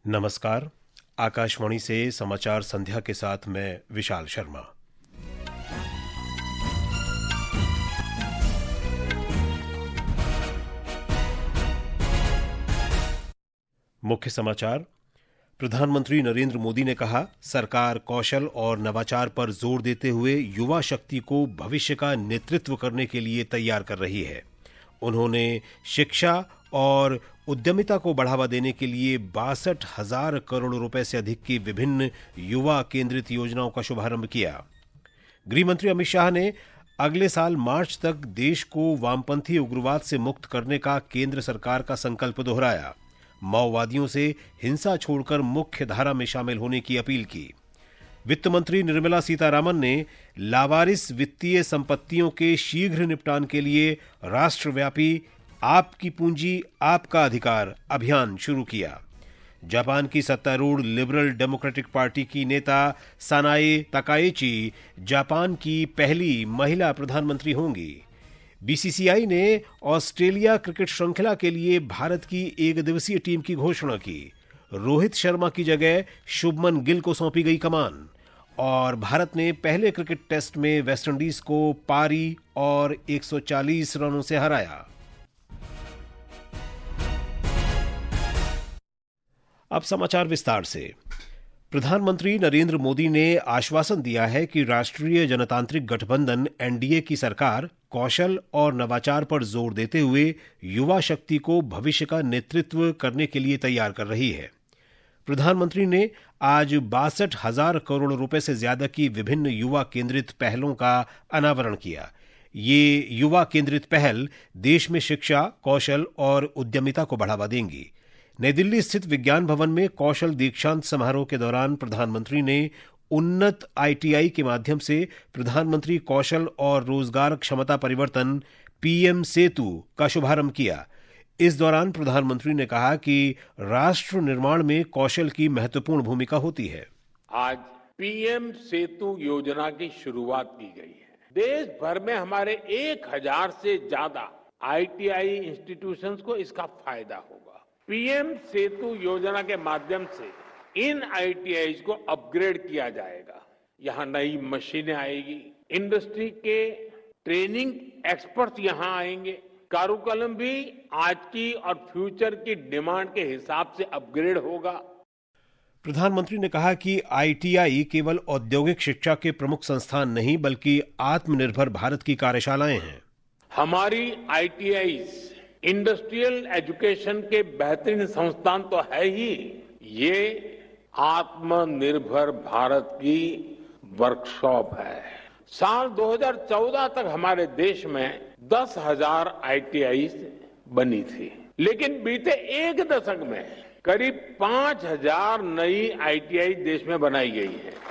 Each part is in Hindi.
नमस्कार। आकाशवाणी से समाचार संध्या के साथ मैं विशाल शर्मा। मुख्य समाचार। प्रधानमंत्री नरेंद्र मोदी ने कहा, सरकार कौशल और नवाचार पर जोर देते हुए युवा शक्ति को भविष्य का नेतृत्व करने के लिए तैयार कर रही है। उन्होंने शिक्षा और उद्यमिता को बढ़ावा देने के लिए 62,000 करोड़ रुपए से अधिक की विभिन्न युवा केंद्रित योजनाओं का शुभारंभ किया। गृहमंत्री अमित शाह ने अगले साल मार्च तक देश को वामपंथी उग्रवाद से मुक्त करने का केंद्र सरकार का संकल्प दोहराया। माओवादियों से हिंसा छोड़कर मुख्य धारा में शामिल होने की अपील की। वित्त मंत्री निर्मला सीतारामन ने लावारिस वित्तीय संपत्तियों के शीघ्र निपटान के लिए राष्ट्रव्यापी आपकी पूंजी आपका अधिकार अभियान शुरू किया। जापान की सत्तारूढ़ लिबरल डेमोक्रेटिक पार्टी की नेता सानाए ताकाएची जापान की पहली महिला प्रधानमंत्री होंगी। बीसीसीआई ने ऑस्ट्रेलिया क्रिकेट श्रृंखला के लिए भारत की एकदिवसीय टीम की घोषणा की। रोहित शर्मा की जगह शुभमन गिल को सौंपी गई कमान। और भारत ने पहले क्रिकेट टेस्ट में वेस्टइंडीज को पारी और 140 रनों से हराया। अब समाचार विस्तार से। प्रधानमंत्री नरेंद्र मोदी ने आश्वासन दिया है कि राष्ट्रीय जनतांत्रिक गठबंधन एनडीए की सरकार कौशल और नवाचार पर जोर देते हुए युवा शक्ति को भविष्य का नेतृत्व करने के लिए तैयार कर रही है। प्रधानमंत्री ने आज 62,000 करोड़ रुपए से ज्यादा की विभिन्न युवा केंद्रित पहलों का अनावरण किया। ये युवा केंद्रित पहल देश में शिक्षा, कौशल और उद्यमिता को बढ़ावा देंगी। नई दिल्ली स्थित विज्ञान भवन में कौशल दीक्षांत समारोह के दौरान प्रधानमंत्री ने उन्नत आईटीआई के माध्यम से प्रधानमंत्री कौशल और रोजगार क्षमता परिवर्तन पीएम सेतु का शुभारंभ किया। इस दौरान प्रधानमंत्री ने कहा कि राष्ट्र निर्माण में कौशल की महत्वपूर्ण भूमिका होती है। आज पीएम सेतु योजना की शुरुआत की गई है। देश भर में हमारे 1,000 से ज्यादा आईटीआई इंस्टीट्यूशंस को इसका फायदा होगा। पीएम सेतु योजना के माध्यम से इन आईटीआई को अपग्रेड किया जाएगा। यहां नई मशीनें आएगी, इंडस्ट्री के ट्रेनिंग एक्सपर्ट्स यहां आएंगे, कारुकलम भी आज की और फ्यूचर की डिमांड के हिसाब से अपग्रेड होगा। प्रधानमंत्री ने कहा कि आईटीआई केवल औद्योगिक शिक्षा के प्रमुख संस्थान नहीं बल्कि आत्मनिर्भर भारत की कार्यशालाएं हैं। हमारी आईटीआई इंडस्ट्रियल एजुकेशन के बेहतरीन संस्थान तो है ही, ये आत्मनिर्भर भारत की वर्कशॉप है। साल 2014 तक हमारे देश में 10,000 आईटीआई बनी थी, लेकिन बीते एक दशक में करीब 5,000 नई आईटीआई देश में बनाई गई है।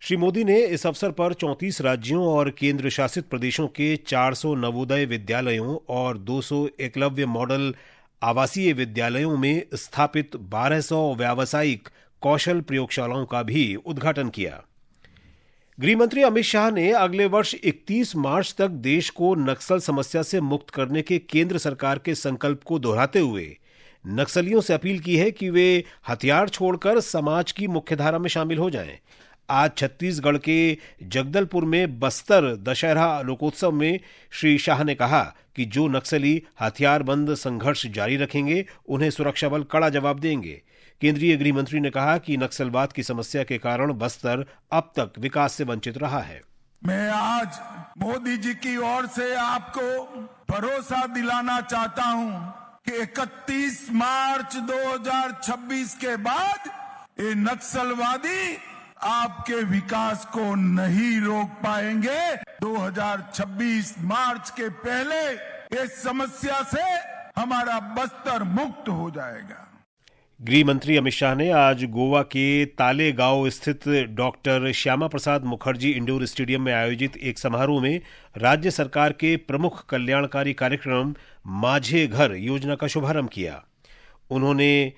श्री मोदी ने इस अवसर पर 34 राज्यों और केंद्र शासित प्रदेशों के 400 नवोदय विद्यालयों और 200 एकलव्य मॉडल आवासीय विद्यालयों में स्थापित 1200 व्यावसायिक कौशल प्रयोगशालाओं का भी उद्घाटन किया। गृहमंत्री अमित शाह ने अगले वर्ष 31 मार्च तक देश को नक्सल समस्या से मुक्त करने के केंद्र सरकार के संकल्प को दोहराते हुए नक्सलियों से अपील की है कि वे हथियार छोड़कर समाज की मुख्यधारा में शामिल हो जाएं। आज छत्तीसगढ़ के जगदलपुर में बस्तर दशहरा लोकोत्सव में श्री शाह ने कहा कि जो नक्सली हथियारबंद संघर्ष जारी रखेंगे उन्हें सुरक्षा बल कड़ा जवाब देंगे। केंद्रीय गृह मंत्री ने कहा कि नक्सलवाद की समस्या के कारण बस्तर अब तक विकास से वंचित रहा है। मैं आज मोदी जी की ओर से आपको भरोसा दिलाना चाहता हूं कि 31 मार्च 2026 के बाद ये नक्सलवादी आपके विकास को नहीं रोक पाएंगे। 2026 मार्च के पहले इस समस्या से हमारा बस्तर मुक्त हो जाएगा। गृह मंत्री अमित शाह ने आज गोवा के तालेगांव स्थित doctor Shyama Prasad Mukherjee indoor stadium में आयोजित एक समारोह में राज्य सरकार के प्रमुख कल्याणकारी कार्यक्रम माझे घर योजना का शुभारंभ किया। उन्होंने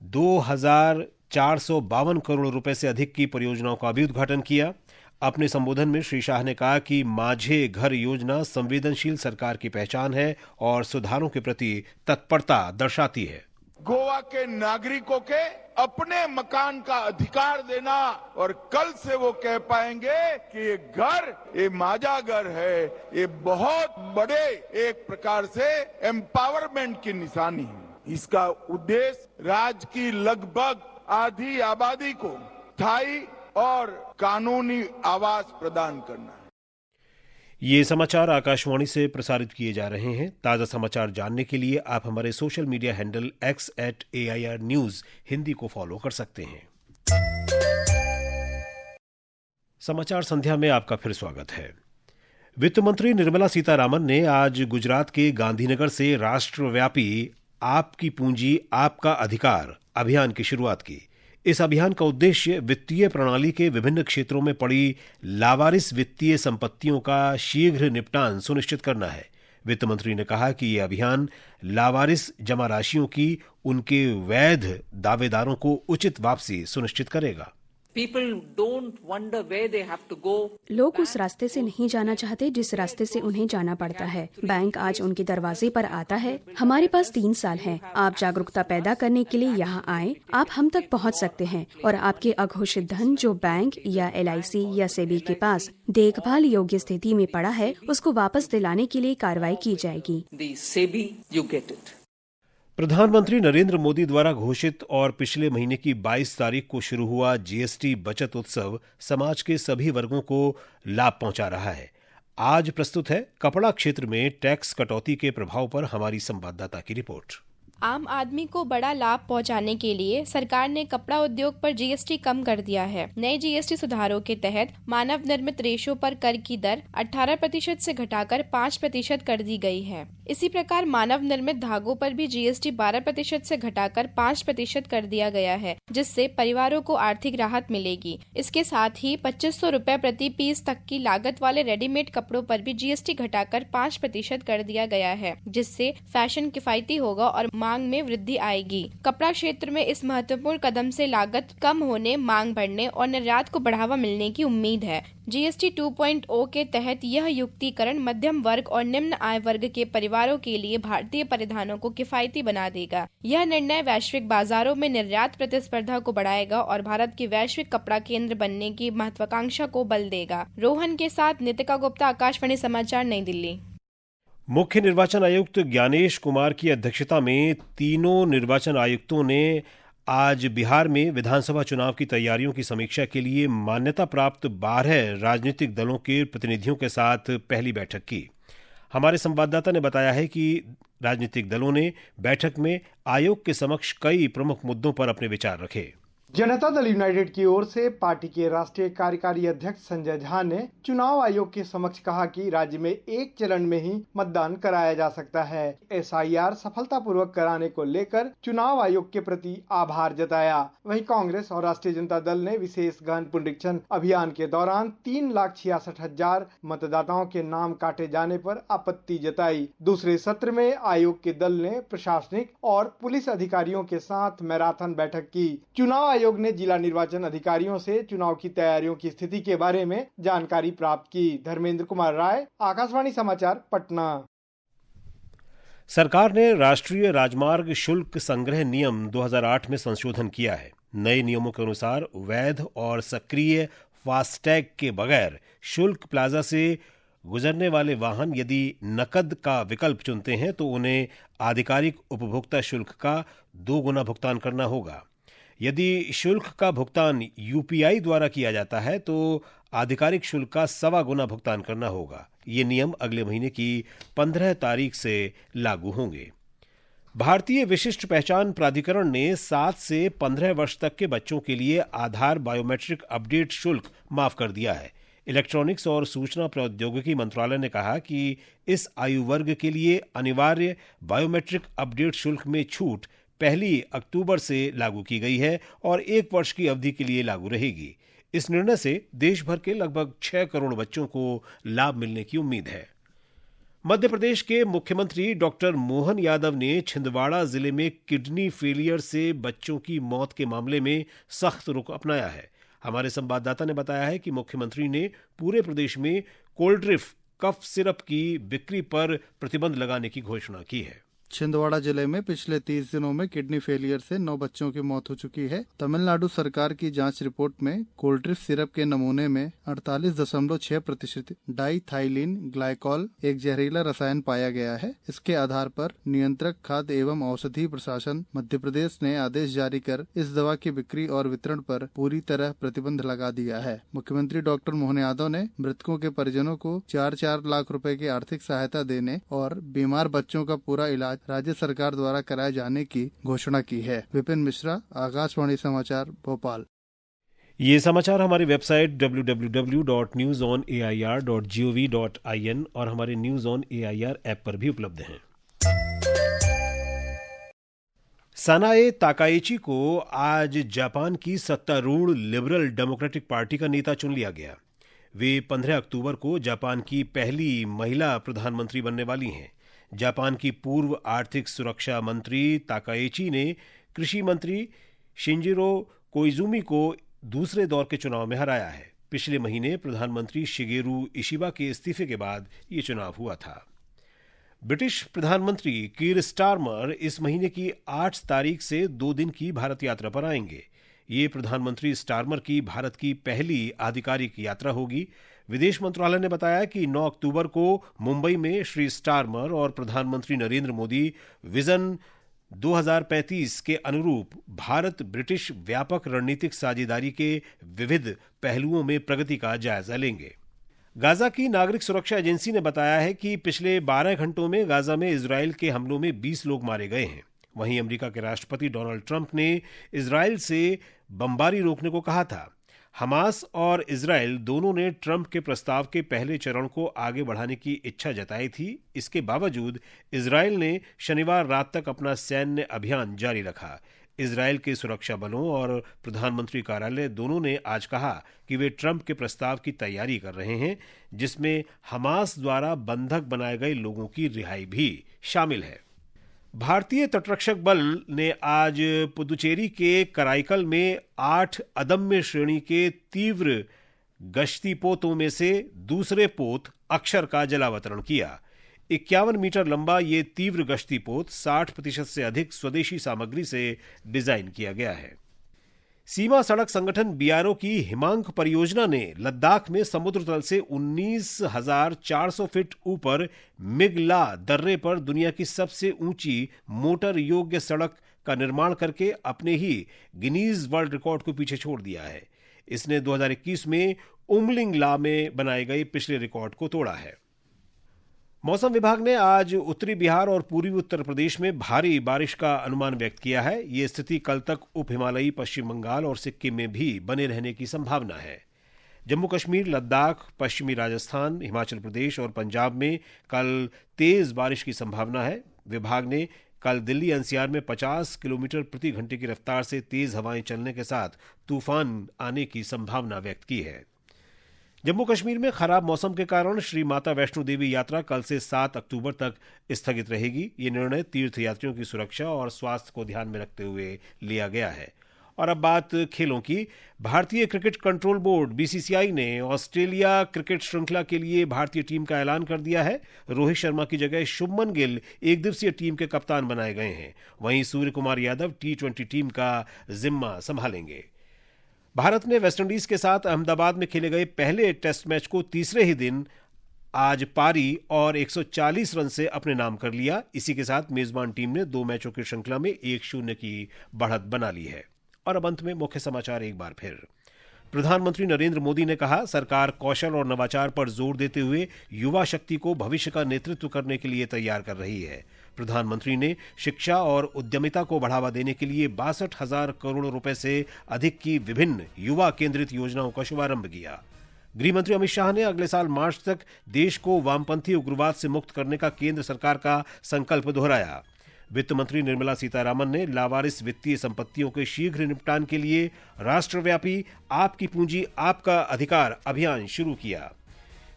2,452 करोड़ रुपए से अधिक की परियोजनाओं का भी उद्घाटन किया। अपने संबोधन में श्री शाह ने कहा कि माझे घर योजना संवेदनशील सरकार की पहचान है और सुधारों के प्रति तत्परता दर्शाती है। गोवा के नागरिकों के अपने मकान का अधिकार देना और कल से वो कह पाएंगे कि ये घर, ये माझा घर है, ये बहुत बड़े एक प्रकार से एम्पावरमेंट की निशानी है। इसका उद्देश्य राज्य की लगभग आधी आबादी को स्थायी और कानूनी आवास प्रदान करना है। ये समाचार आकाशवाणी से प्रसारित किए जा रहे हैं। ताज़ा समाचार जानने के लिए आप हमारे social media handle x@AIR News Hindi को फॉलो कर सकते हैं। समाचार संध्या में आपका फिर स्वागत है। वित्त मंत्री निर्मला सीतारामन ने आज गुजरात के गांधीनगर से राष्ट्रव्यापी आपकी पूंजी आपका अधिकार अभियान की शुरुआत की। इस अभियान का उद्देश्य वित्तीय प्रणाली के विभिन्न क्षेत्रों में पड़ी लावारिस वित्तीय संपत्तियों का शीघ्र निपटान सुनिश्चित करना है। वित्त मंत्री ने कहा कि यह अभियान लावारिस जमा राशियों की उनके वैध दावेदारों को उचित वापसी सुनिश्चित करेगा। लोग उस रास्ते से नहीं जाना चाहते जिस रास्ते से उन्हें जाना पड़ता है। बैंक आज उनके दरवाजे पर आता है। हमारे पास 3 साल हैं। आप जागरूकता पैदा करने के लिए यहाँ आए। आप हम तक पहुँच सकते हैं और आपके अघोषित धन जो बैंक या LIC या सेबी के पास देखभाल योग्य स्थिति में पड़ा है, उसको वापस दिलाने के लिए कार्रवाई की जाएगी। प्रधानमंत्री नरेंद्र मोदी द्वारा घोषित और पिछले महीने की 22 तारीख को शुरू हुआ GST बचत उत्सव समाज के सभी वर्गों को लाभ पहुंचा रहा है। आज प्रस्तुत है कपड़ा क्षेत्र में टैक्स कटौती के प्रभाव पर हमारी संवाददाता की रिपोर्ट। आम आदमी को बड़ा लाभ पहुंचाने के लिए सरकार ने कपड़ा उद्योग पर GST कम कर दिया है। नए GST सुधारों के तहत मानव निर्मित रेशों पर कर की दर 18% से घटाकर 5% कर दी गई है। इसी प्रकार मानव निर्मित धागों पर भी GST 12% से घटाकर 5% कर दिया गया है, जिससे परिवारों को आर्थिक राहत मिलेगी। इसके साथ ही 2500 रुपए प्रति पीस तक की लागत वाले रेडीमेड कपड़ों पर भी GST घटाकर 5% कर दिया गया है, जिससे फैशन किफायती होगा और मांग में वृद्धि आएगी। कपड़ा क्षेत्र में इस महत्वपूर्ण कदम से लागत कम होने, मांग बढ़ने और निर्यात को बढ़ावा मिलने की उम्मीद है। GST 2.0 के तहत यह युक्तिकरण मध्यम वर्ग और निम्न आय वर्ग के परिवारों के लिए भारतीय परिधानों को किफायती बना देगा। यह निर्णय वैश्विक बाजारों में निर्यात प्रतिस्पर्धा को बढ़ाएगा और भारत के वैश्विक कपड़ा केंद्र बनने की महत्वाकांक्षा को बल देगा। रोहन के साथ नितिका गुप्ता, आकाशवाणी समाचार, नई दिल्ली। मुख्य निर्वाचन आयुक्त ज्ञानेश कुमार की अध्यक्षता में तीनों निर्वाचन आयुक्तों ने आज बिहार में विधानसभा चुनाव की तैयारियों की समीक्षा के लिए मान्यता प्राप्त 12 राजनीतिक दलों के प्रतिनिधियों के साथ पहली बैठक की। हमारे संवाददाता ने बताया है कि राजनीतिक दलों ने बैठक में आयोग के समक्ष कई प्रमुख मुद्दों पर अपने विचार रखे। जनता दल यूनाइटेड की ओर से पार्टी के राष्ट्रीय कार्यकारी अध्यक्ष संजय झा ने चुनाव आयोग के समक्ष कहा कि राज्य में एक चरण में ही मतदान कराया जा सकता है। SIR सफलतापूर्वक कराने को लेकर चुनाव आयोग के प्रति आभार जताया। वहीं कांग्रेस और राष्ट्रीय जनता दल ने विशेष गहन पुनरीक्षण अभियान के दौरान 3,66,000 मतदाताओं के नाम काटे जाने पर आपत्ति जताई। दूसरे सत्र में आयोग के दल ने प्रशासनिक और पुलिस अधिकारियों के साथ मैराथन बैठक की। चुनाव आयोग ने जिला निर्वाचन अधिकारियों से चुनाव की तैयारियों की स्थिति के बारे में जानकारी प्राप्त की। धर्मेंद्र कुमार राय, आकाशवाणी समाचार, पटना। सरकार ने राष्ट्रीय राजमार्ग शुल्क संग्रह नियम 2008 में संशोधन किया है। नए नियमों के अनुसार वैध और सक्रिय फास्टैग के बगैर शुल्क प्लाजा से गुजरने वाले वाहन यदि नकद का विकल्प चुनते हैं तो उन्हें आधिकारिक उपभोक्ता शुल्क का 2 गुना भुगतान करना होगा। यदि शुल्क का भुगतान UPI द्वारा किया जाता है तो आधिकारिक शुल्क का 1.25 गुना भुगतान करना होगा। ये नियम अगले महीने की 15 तारीख से लागू होंगे। भारतीय विशिष्ट पहचान प्राधिकरण ने 7 से 15 वर्ष तक के बच्चों के लिए आधार बायोमेट्रिक अपडेट शुल्क माफ कर दिया है। इलेक्ट्रॉनिक्स और सूचना प्रौद्योगिकी मंत्रालय ने कहा कि इस आयु वर्ग के लिए अनिवार्य बायोमेट्रिक अपडेट शुल्क में छूट 1 अक्टूबर से लागू की गई है और 1 वर्ष की अवधि के लिए लागू रहेगी। इस निर्णय से देश भर के लगभग 6 करोड़ बच्चों को लाभ मिलने की उम्मीद है। मध्य प्रदेश के मुख्यमंत्री डॉक्टर मोहन यादव ने छिंदवाड़ा जिले में किडनी फेलियर से बच्चों की मौत के मामले में सख्त रुख अपनाया है। हमारे संवाददाता ने बताया है कि मुख्यमंत्री ने पूरे प्रदेश में कोल्ड्रिफ कफ सिरप की बिक्री पर प्रतिबंध लगाने की घोषणा की है। छिंदवाड़ा जिले में पिछले 30 दिनों में किडनी फेलियर से 9 बच्चों की मौत हो चुकी है। तमिलनाडु सरकार की जांच रिपोर्ट में कोल्ड्रिप सिरप के नमूने में 48.6% डाईथाइलिन ग्लाइकॉल एक जहरीला रसायन पाया गया है। इसके आधार पर नियंत्रक खाद्य एवं औषधि प्रशासन मध्य प्रदेश ने आदेश जारी कर इस दवा की बिक्री और वितरण पर पूरी तरह प्रतिबंध लगा दिया है। मुख्यमंत्री डॉक्टर मोहन यादव ने मृतकों के परिजनों को 4-4 लाख रुपए की आर्थिक सहायता देने और बीमार बच्चों का पूरा इलाज राज्य सरकार द्वारा कराए जाने की घोषणा की है। विपिन मिश्रा, आकाशवाणी समाचार, भोपाल। ये समाचार हमारी वेबसाइट www.newsonair.gov.in और हमारे न्यूज ऑन एआईआर ऐप पर भी उपलब्ध हैं। सनाए ताकाइची को आज जापान की सत्तारूढ़ लिबरल डेमोक्रेटिक पार्टी का नेता चुन लिया गया। वे 15 अक्टूबर को जापान की पहली महिला प्रधानमंत्री बनने वाली हैं। जापान की पूर्व आर्थिक सुरक्षा मंत्री ताकाइची ने कृषि मंत्री शिंजिरो कोइजुमी को दूसरे दौर के चुनाव में हराया है। पिछले महीने प्रधानमंत्री शिगेरू इशिबा के इस्तीफे के बाद ये चुनाव हुआ था। ब्रिटिश प्रधानमंत्री कीर स्टारमर इस महीने की 8 तारीख से 2 दिन की भारत यात्रा पर आएंगे। ये प्रधानमंत्री स्टारमर की भारत की पहली आधिकारिक यात्रा होगी। विदेश मंत्रालय ने बताया कि 9 अक्टूबर को मुंबई में श्री स्टारमर और प्रधानमंत्री नरेंद्र मोदी विजन 2035 के अनुरूप भारत ब्रिटिश व्यापक रणनीतिक साझेदारी के विविध पहलुओं में प्रगति का जायजा लेंगे। गाजा की नागरिक सुरक्षा एजेंसी ने बताया है कि पिछले 12 घंटों में गाजा में इजराइल के हमलों में 20 लोग मारे गए हैं। वहीं अमेरिका के राष्ट्रपति डोनाल्ड ट्रंप ने इजराइल से बमबारी रोकने को कहा था। हमास और इजराइल दोनों ने ट्रंप के प्रस्ताव के पहले चरण को आगे बढ़ाने की इच्छा जताई थी। इसके बावजूद इजराइल ने शनिवार रात तक अपना सैन्य अभियान जारी रखा। इजराइल के सुरक्षा बलों और प्रधानमंत्री कार्यालय दोनों ने आज कहा कि वे ट्रंप के प्रस्ताव की तैयारी कर रहे हैं, जिसमें हमास द्वारा बंधक बनाए गए लोगों की रिहाई भी शामिल है। भारतीय तटरक्षक बल ने आज पुदुचेरी के कराईकल में 8 अदम्य श्रेणी के तीव्र गश्ती पोतों में से दूसरे पोत अक्षर का जलावतरण किया। 51 मीटर लंबा ये तीव्र गश्ती पोत 60% से अधिक स्वदेशी सामग्री से डिजाइन किया गया है। सीमा सड़क संगठन बीआरओ की हिमांक परियोजना ने लद्दाख में समुद्र तल से 19,400 फीट ऊपर मिगला दर्रे पर दुनिया की सबसे ऊंची मोटर योग्य सड़क का निर्माण करके अपने ही गिनीज वर्ल्ड रिकॉर्ड को पीछे छोड़ दिया है। इसने 2021 में उमलिंग ला में बनाए गए पिछले रिकॉर्ड को तोड़ा है। मौसम विभाग ने आज उत्तरी बिहार और पूर्वी उत्तर प्रदेश में भारी बारिश का अनुमान व्यक्त किया है। ये स्थिति कल तक उप हिमालयी पश्चिम बंगाल और सिक्किम में भी बने रहने की संभावना है। जम्मू कश्मीर, लद्दाख, पश्चिमी राजस्थान, हिमाचल प्रदेश और पंजाब में कल तेज बारिश की संभावना है। विभाग ने कल दिल्ली एनसीआर में 50 किलोमीटर प्रति घंटे की रफ्तार से तेज हवाएं चलने के साथ तूफान आने की संभावना व्यक्त की है। जम्मू कश्मीर में खराब मौसम के कारण श्री माता वैष्णो देवी यात्रा कल से 7 अक्टूबर तक स्थगित रहेगी। ये निर्णय तीर्थयात्रियों की सुरक्षा और स्वास्थ्य को ध्यान में रखते हुए लिया गया है। और अब बात खेलों की। भारतीय क्रिकेट कंट्रोल बोर्ड बीसीसीआई ने ऑस्ट्रेलिया क्रिकेट श्रृंखला के लिए भारतीय टीम का ऐलान कर दिया है। रोहित शर्मा की जगह शुभमन गिल एक दिवसीय टीम के कप्तान बनाए गए हैं। वहीं सूर्य कुमार यादव T20 टीम का जिम्मा संभालेंगे। भारत ने वेस्टइंडीज के साथ अहमदाबाद में खेले गए पहले टेस्ट मैच को तीसरे ही दिन आज पारी और 140 रन से अपने नाम कर लिया। इसी के साथ मेजबान टीम ने 2 मैचों की श्रृंखला में 1-0 की बढ़त बना ली है। और अब अंत में मुख्य समाचार एक बार फिर। प्रधानमंत्री नरेंद्र मोदी ने कहा, सरकार कौशल और नवाचार पर जोर देते हुए युवा शक्ति को भविष्य का नेतृत्व करने के लिए तैयार कर रही है। प्रधानमंत्री ने शिक्षा और उद्यमिता को बढ़ावा देने के लिए 62,000 करोड़ रुपए से अधिक की विभिन्न युवा केंद्रित योजनाओं का शुभारंभ किया। गृहमंत्री अमित शाह ने अगले साल मार्च तक देश को वामपंथी उग्रवाद से मुक्त करने का केंद्र सरकार का संकल्प दोहराया। वित्त मंत्री निर्मला सीतारामन ने लावारिस वित्तीय संपत्तियों के शीघ्र निपटान के लिए राष्ट्रव्यापी आपकी पूंजी आपका अधिकार अभियान शुरू किया।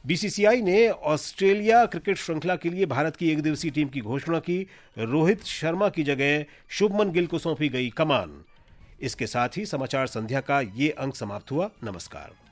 बीसीसीआई ने ऑस्ट्रेलिया क्रिकेट श्रृंखला के लिए भारत की एक दिवसीय टीम की घोषणा की। रोहित शर्मा की जगह शुभमन गिल को सौंपी गई कमान। इसके साथ ही समाचार संध्या का ये अंक समाप्त हुआ। नमस्कार।